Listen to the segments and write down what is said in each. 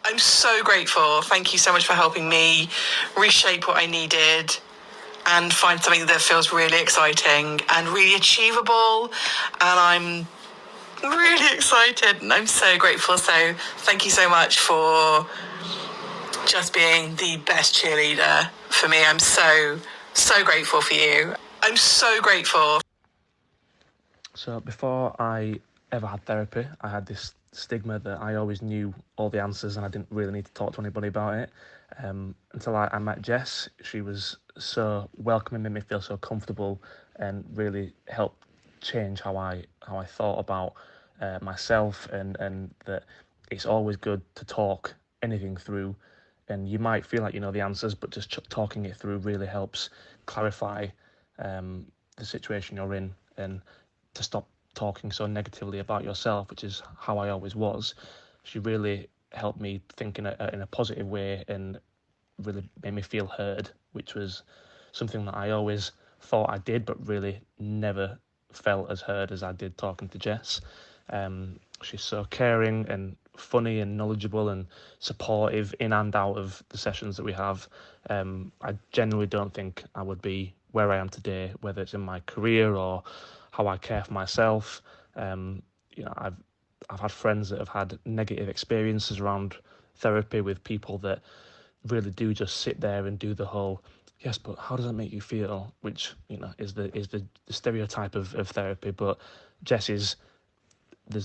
I'm so grateful. Thank you so much for helping me reshape what I needed and find something that feels really exciting and really achievable. And I'm really excited and I'm so grateful. So thank you so much for just being the best cheerleader for me. I'm so grateful for you. I'm so grateful. So before I ever had therapy, I had this stigma that I always knew all the answers and I didn't really need to talk to anybody about it. Until I met Jess. She was so welcoming, made me feel so comfortable, and really helped change how I thought about myself, and that it's always good to talk anything through. And you might feel like you know the answers, but just talking it through really helps clarify the situation you're in, and to stop talking so negatively about yourself, which is how I always was. She really helped me think in a positive way and really made me feel heard, which was something that I always thought I did, but really never felt as heard as I did talking to Jess. She's so caring and funny and knowledgeable and supportive in and out of the sessions that we have. I genuinely don't think I would be where I am today, whether it's in my career or how I care for myself. I've had friends that have had negative experiences around therapy with people that really do just sit there and do the whole yes, but how does that make you feel? Which is the stereotype of therapy. But there's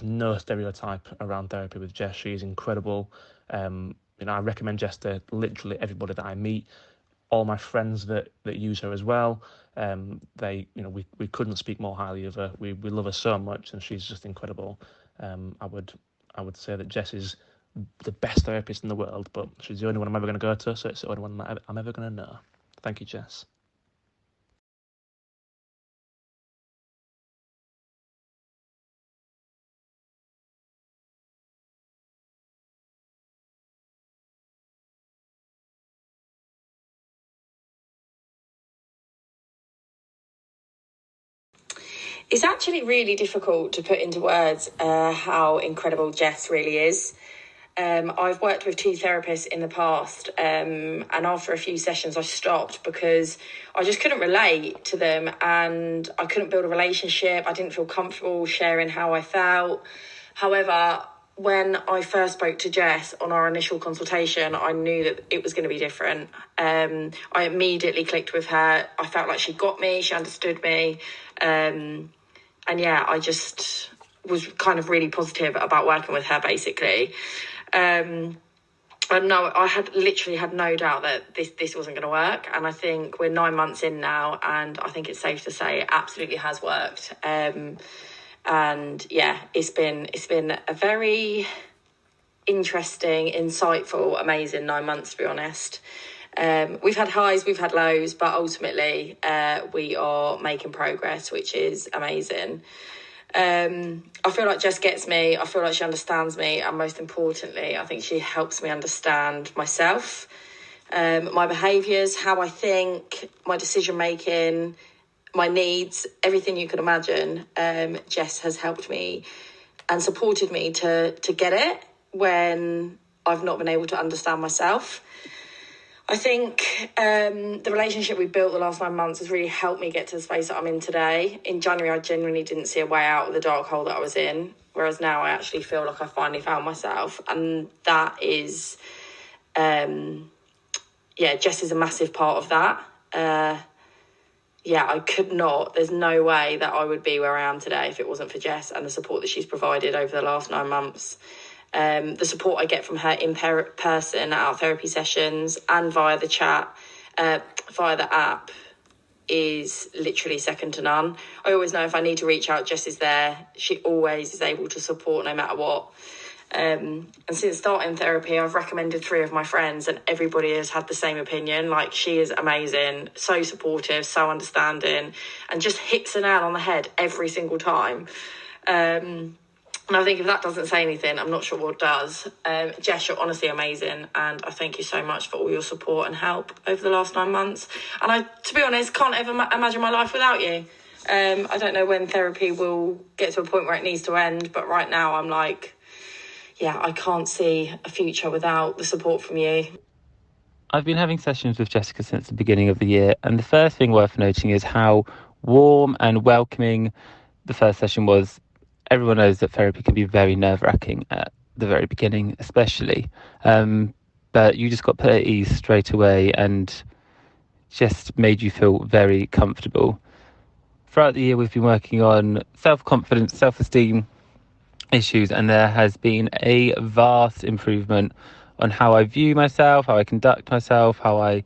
no stereotype around therapy with Jess. She is incredible. I recommend Jess to literally everybody that I meet. All my friends that use her as well. We couldn't speak more highly of her. We love her so much, and she's just incredible. I would say that Jess is the best therapist in the world, but she's the only one I'm ever going to go to, so it's the only one that I'm ever going to know. Thank you, Jess. It's actually really difficult to put into words how incredible Jess really is. I've worked with 2 therapists in the past, and after a few sessions I stopped because I just couldn't relate to them and I couldn't build a relationship. I didn't feel comfortable sharing how I felt. However, when I first spoke to Jess on our initial consultation, I knew that it was going to be different. I immediately clicked with her. I felt like she got me, she understood me. And yeah, I just was kind of really positive about working with her, basically. And no, I had literally had no doubt that this wasn't going to work. And I think we're 9 months in now, and I think it's safe to say it absolutely has worked. And yeah, it's been a very interesting, insightful, amazing 9 months, to be honest. We've had highs, we've had lows, but ultimately we are making progress, which is amazing. I feel like Jess gets me. I feel like she understands me, and most importantly, I think she helps me understand myself, my behaviours, how I think, my decision making, my needs, everything you can imagine. Jess has helped me and supported me to get it when I've not been able to understand myself. I think the relationship we built the last 9 months has really helped me get to the space that I'm in today. In January, I genuinely didn't see a way out of the dark hole that I was in, whereas now I actually feel like I finally found myself. And that is, Jess is a massive part of that. I could not, there's no way that I would be where I am today if it wasn't for Jess and the support that she's provided over the last 9 months. The support I get from her in person at our therapy sessions and via the chat, via the app, is literally second to none. I always know if I need to reach out, Jess is there. She always is able to support no matter what. And since starting therapy, I've recommended 3 of my friends and everybody has had the same opinion. Like, she is amazing, so supportive, so understanding, and just hits the nail on the head every single time. And I think if that doesn't say anything, I'm not sure what does. Jess, you're honestly amazing, and I thank you so much for all your support and help over the last 9 months. And I, to be honest, can't ever imagine my life without you. I don't know when therapy will get to a point where it needs to end, but right now I'm like, yeah, I can't see a future without the support from you. I've been having sessions with Jessica since the beginning of the year, and the first thing worth noting is how warm and welcoming the first session was. Everyone knows that therapy can be very nerve-wracking at the very beginning, especially. But you just got put at ease straight away and just made you feel very comfortable. Throughout the year, we've been working on self-confidence, self-esteem issues, and there has been a vast improvement on how I view myself, how I conduct myself, how I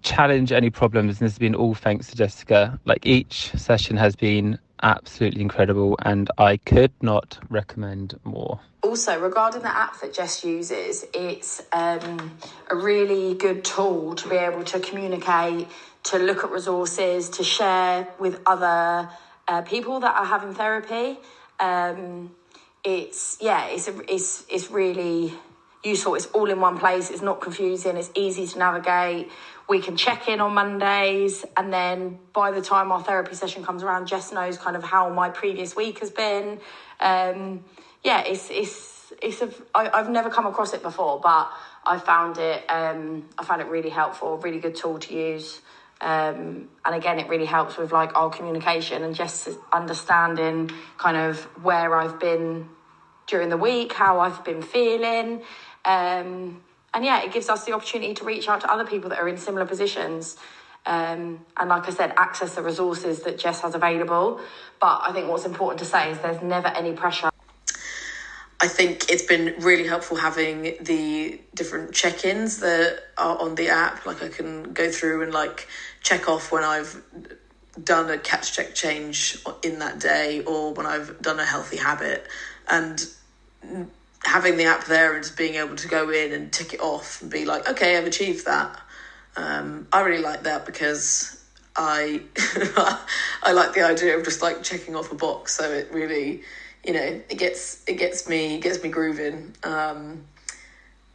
challenge any problems, and this has been all thanks to Jessica. Like, each session has been absolutely incredible, and I could not recommend more. Also, regarding the app that Jess uses, it's a really good tool to be able to communicate, to look at resources, to share with other people that are having therapy. It's really useful. It's all in one place. It's not confusing. It's easy to navigate. We can check in on Mondays, and then by the time our therapy session comes around, Jess knows kind of how my previous week has been. I've never come across it before, but I found it really helpful, really good tool to use. And again, it really helps with like our communication and just understanding kind of where I've been during the week, how I've been feeling. And yeah, it gives us the opportunity to reach out to other people that are in similar positions. And like I said, access the resources that Jess has available. But I think what's important to say is there's never any pressure. I think it's been really helpful having the different check-ins that are on the app. Like, I can go through and like check off when I've done a catch, check, change in that day, or when I've done a healthy habit. And having the app there and just being able to go in and tick it off and be like, okay, I've achieved that. I really like that because I I like the idea of just like checking off a box. So it really, it gets me grooving.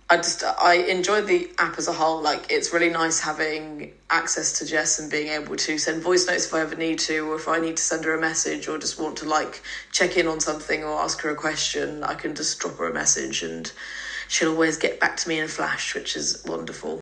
I enjoy the app as a whole. Like, it's really nice having access to Jess and being able to send voice notes if I ever need to, or if I need to send her a message or just want to like check in on something or ask her a question, I can just drop her a message and she'll always get back to me in a flash, which is wonderful.